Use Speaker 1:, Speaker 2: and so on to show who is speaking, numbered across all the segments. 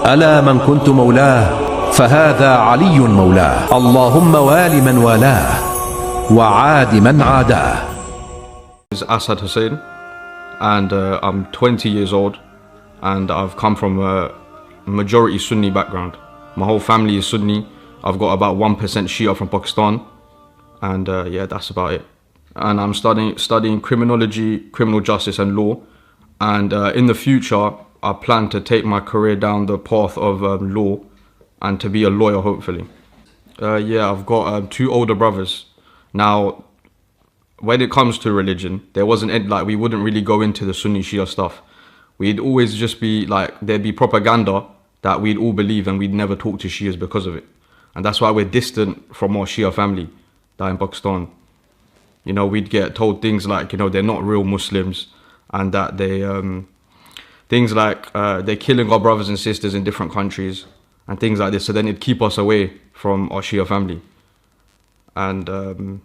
Speaker 1: ألا من كنت مولاه فهذا علي مولاه. اللهم وال من والاه وعاد من عاداه.
Speaker 2: Asad Hussein, and I'm 20 years old, and I've come from a majority Sunni background. My whole family is Sunni. I've got about 1% Shia from Pakistan, and yeah, that's about it. And I'm studying criminology, criminal justice and law, and in the future I plan to take my career down the path of law and to be a lawyer, hopefully. Yeah, I've got 2 older brothers. Now, when it comes to religion, there wasn't any, like, we wouldn't really go into the Sunni Shia stuff. We'd always just be like, there'd be propaganda that we'd all believe, and we'd never talk to Shias because of it. And that's why we're distant from our Shia family that in Pakistan. You know, we'd get told things like, you know, they're not real Muslims, and that they, things like they're killing our brothers and sisters in different countries and things like this. So then it'd keep us away from our Shia family. And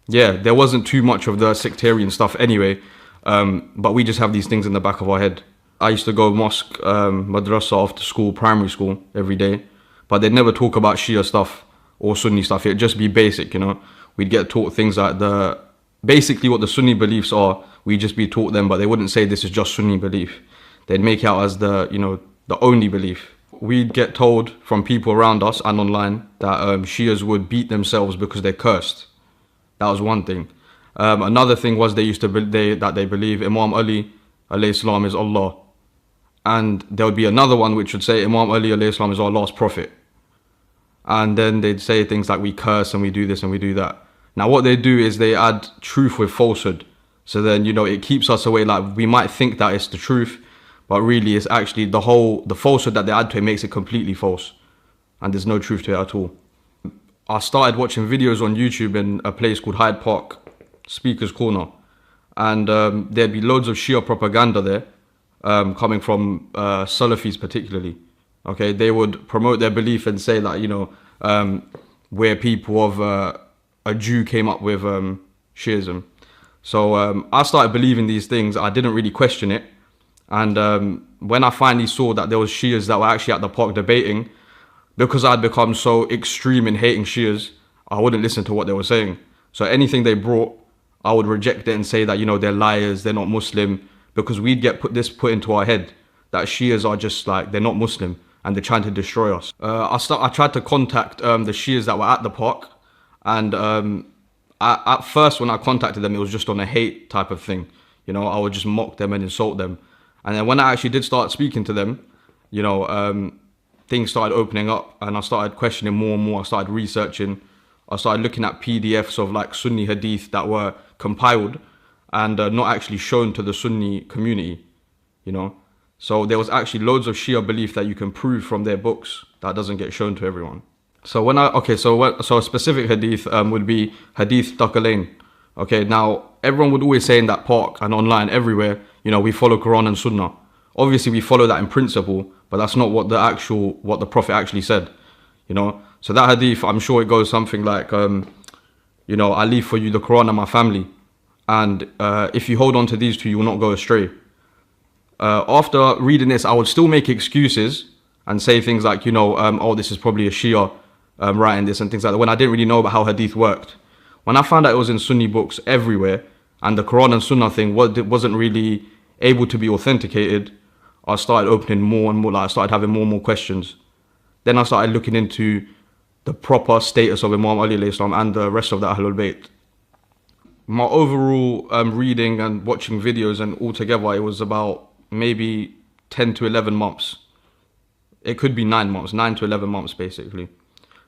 Speaker 2: yeah, there wasn't too much of the sectarian stuff anyway, but we just have these things in the back of our head. I used to go mosque, madrasa after school, primary school, every day, but they'd never talk about Shia stuff or Sunni stuff. It'd just be basic, you know. We'd get taught things like basically what the Sunni beliefs are, we'd just be taught them, but they wouldn't say this is just Sunni belief. They'd make it out as the, you know, the only belief. We'd get told from people around us and online that Shias would beat themselves because they're cursed. That was one thing. Another thing was they believe Imam Ali alayhi salam is Allah. And there would be another one which would say Imam Ali alayhi salam is our last prophet. And then they'd say things like we curse and we do this and we do that. Now what they do is they add truth with falsehood. So then, you know, it keeps us away. Like, we might think that it's the truth, but really it's actually the falsehood that they add to it makes it completely false. And there's no truth to it at all. I started watching videos on YouTube in a place called Hyde Park, Speaker's Corner. And there'd be loads of Shia propaganda there, coming from Salafis particularly. Okay, they would promote their belief and say that, you know, where people of a Jew came up with Shiism. So I started believing these things. I didn't really question it. And when I finally saw that there was Shias that were actually at the park debating, because I'd become so extreme in hating Shias, I wouldn't listen to what they were saying. So anything they brought, I would reject it and say that, you know, they're liars, they're not Muslim, because we'd get put into our head that Shias are just like, they're not Muslim and they're trying to destroy us. I tried to contact the Shias that were at the park, and at first when I contacted them, it was just on a hate type of thing. You know, I would just mock them and insult them. And then when I actually did start speaking to them, you know, things started opening up, and I started questioning more and more. I started researching. I started looking at PDFs of like Sunni hadith that were compiled and not actually shown to the Sunni community, you know. So there was actually loads of Shia belief that you can prove from their books that doesn't get shown to everyone. So so a specific hadith would be Hadith Thaqalain. Okay, now everyone would always say in that park and online everywhere, you know, we follow Quran and Sunnah. Obviously we follow that in principle, but that's not what the Prophet actually said, you know. So that hadith, I'm sure it goes something like, you know, I leave for you the Quran and my family, and if you hold on to these two, you will not go astray. After reading this, I would still make excuses and say things like, you know, oh, this is probably a Shia writing this and things like that, when I didn't really know about how hadith worked. When I found out it was in Sunni books everywhere, and the Quran and Sunnah thing wasn't really able to be authenticated, I started opening more and more, like I started having more and more questions. Then I started looking into the proper status of Imam Ali alayhi salam and the rest of the Ahlul Bayt. My overall reading and watching videos, and altogether it was about maybe 10 to 11 months. It could be 9 months, 9 to 11 months basically.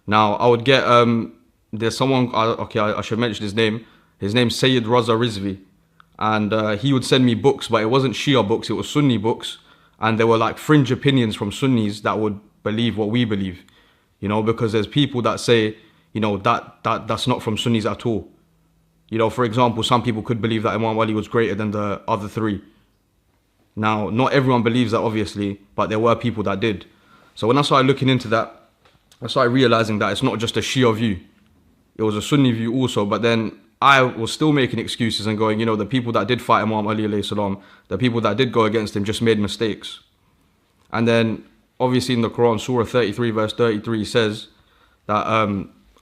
Speaker 2: Now I would get, there's someone, I should mention his name. His name's Sayyid Raza Rizvi. And he would send me books, but it wasn't Shia books, it was Sunni books. And there were like fringe opinions from Sunnis that would believe what we believe. You know, because there's people that say, you know, that's not from Sunnis at all. You know, for example, some people could believe that Imam Ali was greater than the other 3. Now, not everyone believes that, obviously, but there were people that did. So when I started looking into that, I started realizing that it's not just a Shia view. It was a Sunni view also, but then I was still making excuses and going, you know, the people that did fight Imam Ali alayhi salam, the people that did go against him just made mistakes. And then obviously in the Quran, Surah 33 verse 33 says that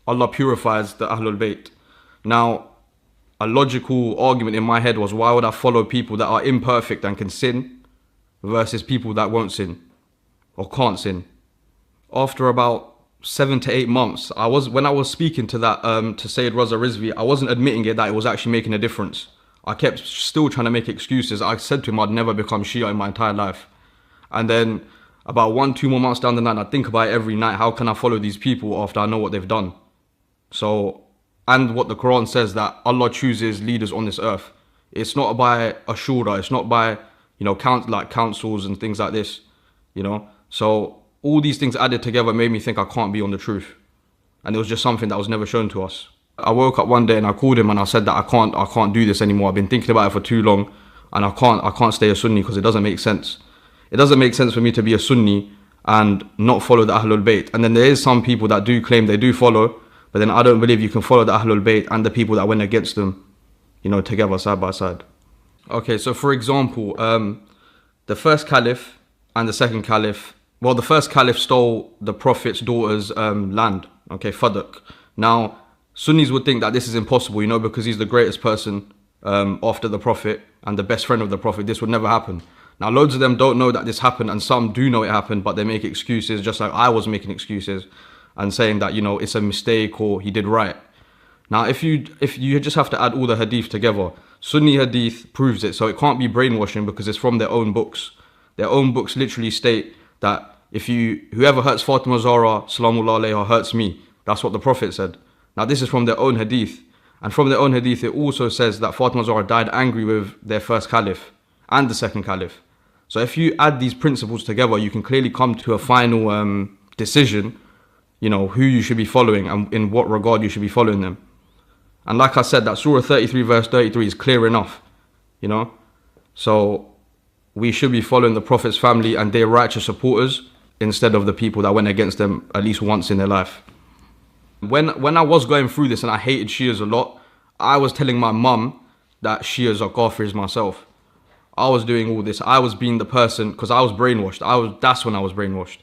Speaker 2: Allah purifies the Ahlul Bayt. Now, a logical argument in my head was, why would I follow people that are imperfect and can sin versus people that won't sin or can't sin? After about 7 to 8 months, when I was speaking to that to Sayyid Raza Rizvi, I wasn't admitting it that it was actually making a difference. I kept still trying to make excuses. I said to him I'd never become Shia in my entire life. And then about 1-2 more months down the line, I think about it every night. How can I follow these people after I know what they've done? So, and what the Quran says, that Allah chooses leaders on this earth. It's not by a shura, it's not by, councils and things like this, So all these things added together made me think I can't be on the truth. And it was just something that was never shown to us. I woke up one day and I called him and I said that I can't do this anymore. I've been thinking about it for too long and I can't stay a Sunni because it doesn't make sense. It doesn't make sense for me to be a Sunni and not follow the Ahlul Bayt. And then there is some people that do claim they do follow, but then I don't believe you can follow the Ahlul Bayt and the people that went against them, together side by side. Okay, so for example, the first caliph and the second caliph, the first caliph stole the Prophet's daughter's land, Fadak. Now, Sunnis would think that this is impossible, because he's the greatest person after the Prophet and the best friend of the Prophet. This would never happen. Now, loads of them don't know that this happened, and some do know it happened, but they make excuses, just like I was making excuses and saying that, it's a mistake or he did right. Now, if you just have to add all the hadith together, Sunni hadith proves it, so it can't be brainwashing because it's from their own books. Their own books literally state that whoever hurts Fatima Zahra, salamullah alayha, hurts me. That's what the Prophet said. Now, this is from their own hadith. And from their own hadith, it also says that Fatima Zahra died angry with their first caliph and the second caliph. So if you add these principles together, you can clearly come to a final decision, who you should be following and in what regard you should be following them. And like I said, that Surah 33 verse 33 is clear enough, So we should be following the Prophet's family and their righteous supporters instead of the people that went against them at least once in their life. When I was going through this and I hated Shias a lot, I was telling my mum that Shias are Kafirs myself. I was doing all this. I was being the person, because I was brainwashed. That's when I was brainwashed.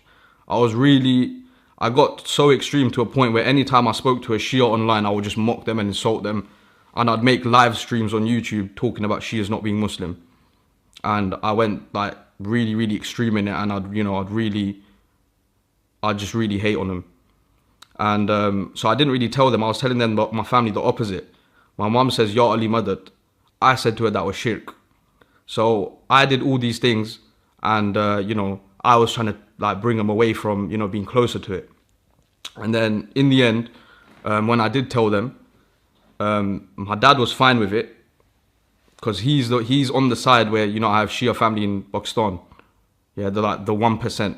Speaker 2: I got so extreme to a point where anytime I spoke to a Shia online, I would just mock them and insult them. And I'd make live streams on YouTube talking about Shias not being Muslim. And I went really, really extreme in it. And I'd just really hate on them. And so I didn't really tell them. I was telling them, my family, the opposite. My mum says, Ya Ali Madad. I said to her that was shirk. So I did all these things and, I was trying to bring them away from, being closer to it. And then in the end, when I did tell them, my dad was fine with it because he's on the side where, I have Shia family in Pakistan. Yeah, the 1%.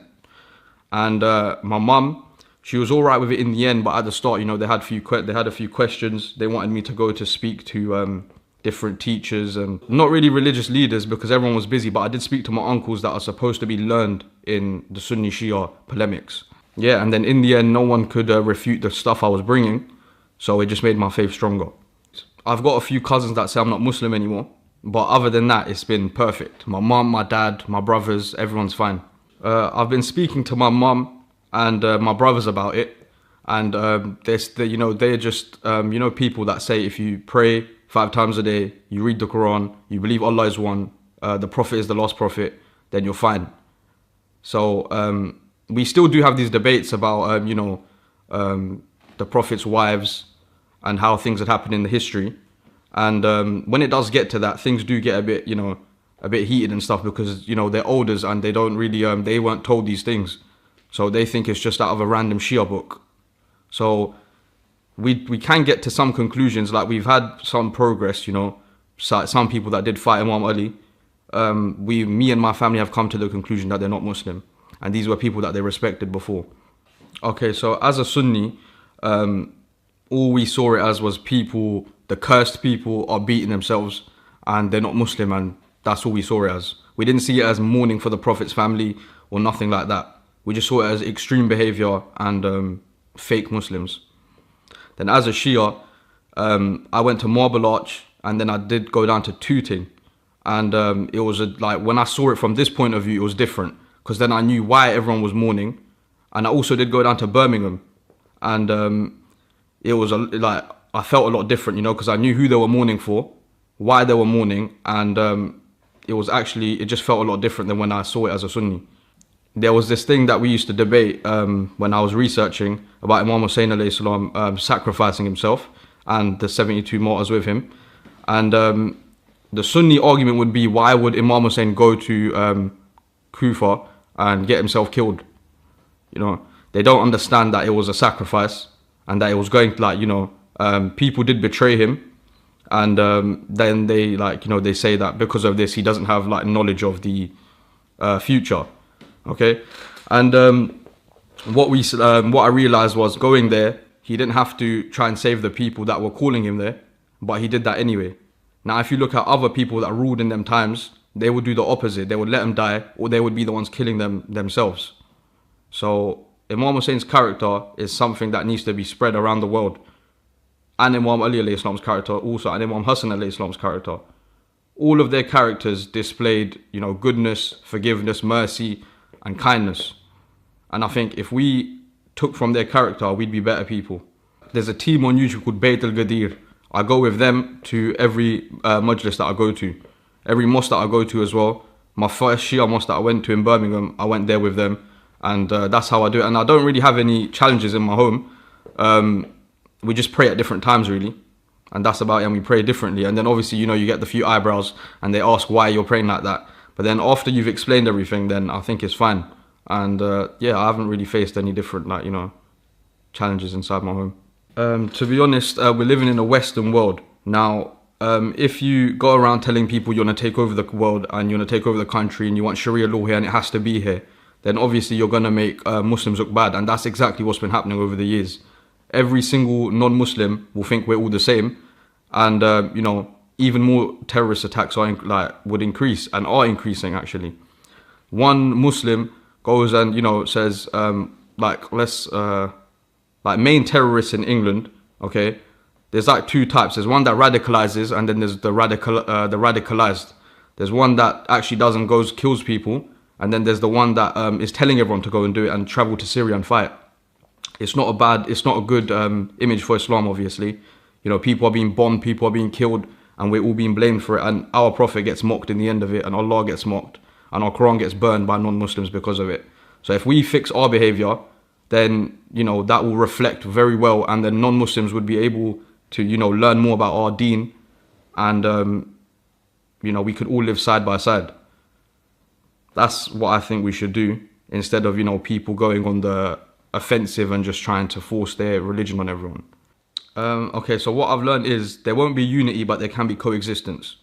Speaker 2: And my mum, she was all right with it in the end, but at the start, they had a few questions. They wanted me to go to speak to different teachers and not really religious leaders because everyone was busy, but I did speak to my uncles that are supposed to be learned in the Sunni Shia polemics. Yeah, and then in the end, no one could refute the stuff I was bringing, so it just made my faith stronger. I've got a few cousins that say I'm not Muslim anymore, but other than that, it's been perfect. My mum, my dad, my brothers, everyone's fine. I've been speaking to my mum and my brothers about it, and they're just people that say if you pray 5 times a day, you read the Quran, you believe Allah is one, the Prophet is the last Prophet, then you're fine. So we still do have these debates about the Prophet's wives and how things had happened in the history. And when it does get to that, things do get a bit heated and stuff because they're elders and they don't really they weren't told these things, so they think it's just out of a random Shia book. So we can get to some conclusions, like we've had some progress, some people that did fight Imam Ali. Me and my family have come to the conclusion that they're not Muslim, and these were people that they respected before. Okay, so as a Sunni, all we saw it as was people, the cursed people are beating themselves and they're not Muslim, and that's all we saw it as. We didn't see it as mourning for the Prophet's family or nothing like that. We just saw it as extreme behavior and fake Muslims. Then as a Shia, I went to Marble Arch and then I did go down to Tooting. And it was when I saw it from this point of view, it was different. because then I knew why everyone was mourning. And I also did go down to Birmingham, and it was like I felt a lot different, you know, because I knew who they were mourning for, why they were mourning, and it just felt a lot different than when I saw it as a Sunni. There was this thing that we used to debate when I was researching about Imam Hussein alayhi salam sacrificing himself and the 72 martyrs with him. And the Sunni argument would be, why would Imam Hussein go to Kufa and get himself killed? You know, they don't understand that it was a sacrifice and that it was going to, like, you know, people did betray him. And then they, like, you know, they say that because of this, he doesn't have, like, knowledge of the future. Okay, and what I realized was, going there, he didn't have to try and save the people that were calling him there, but he did that anyway. Now, if you look at other people that ruled in them times, they would do the opposite. They would let them die, or they would be the ones killing them themselves. So Imam Hussein's character is something that needs to be spread around the world. And Imam Ali alayhi salam's character also, and Imam Hassan alayhi salam's character. All of their characters displayed, you know, goodness, forgiveness, mercy, and kindness. And I think if we took from their character, we'd be better people. There's a team on YouTube called Bayt al-Ghadir. I go with them to every majlis that I go to, every mosque that I go to as well. My first Shia mosque that I went to in Birmingham, I went there with them, and that's how I do it. And I don't really have any challenges in my home. We just pray at different times, really, and that's about it. And we pray differently. And then obviously, you know, you get the few eyebrows, and they ask why you're praying like that. But then after you've explained everything, then I think it's fine. And yeah, I haven't really faced any different, like, you know, challenges inside my home. To be honest, we're living in a Western world. Now, if you go around telling people you want to take over the world and you want to take over the country and you want Sharia law here and it has to be here, then obviously you're going to make Muslims look bad. And that's exactly what's been happening over the years. Every single non-Muslim will think we're all the same. And, you know, even more terrorist attacks would increase and are increasing, actually. One Muslim goes and, you know, says, main terrorists in England, okay, there's like two types. There's one that radicalizes, and then there's the radicalized. There's one that actually kills people, and then there's the one that is telling everyone to go and do it and travel to Syria and fight. It's not a good image for Islam, obviously. You know, people are being bombed, people are being killed, and we're all being blamed for it, and our Prophet gets mocked in the end of it, and Allah gets mocked, and our Quran gets burned by non-Muslims because of it. So if we fix our behavior, then, you know, that will reflect very well, and then non-Muslims would be able to, you know, learn more about our deen, and, you know, we could all live side by side. That's what I think we should do, instead of, you know, people going on the offensive and just trying to force their religion on everyone. Okay, so what I've learned is there won't be unity, but there can be coexistence.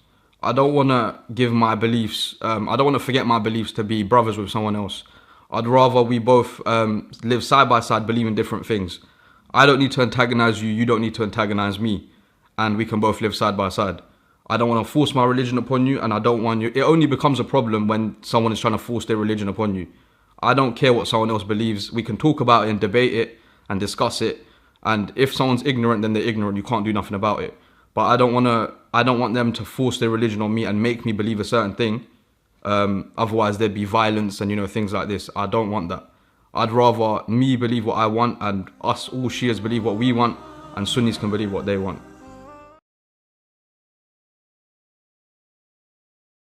Speaker 2: I don't want to give my beliefs, I don't want to forget my beliefs to be brothers with someone else. I'd rather we both live side by side, believe in different things. I don't need to antagonize you, you don't need to antagonize me, and we can both live side by side. I don't want to force my religion upon you, and I don't want you. It only becomes a problem when someone is trying to force their religion upon you. I don't care what someone else believes. We can talk about it and debate it and discuss it. And if someone's ignorant, then they're ignorant. You can't do nothing about it. But I don't want them to force their religion on me and make me believe a certain thing. Otherwise, there'd be violence and, you know, things like this. I don't want that. I'd rather me believe what I want and us all Shias believe what we want, and Sunnis can believe what they want.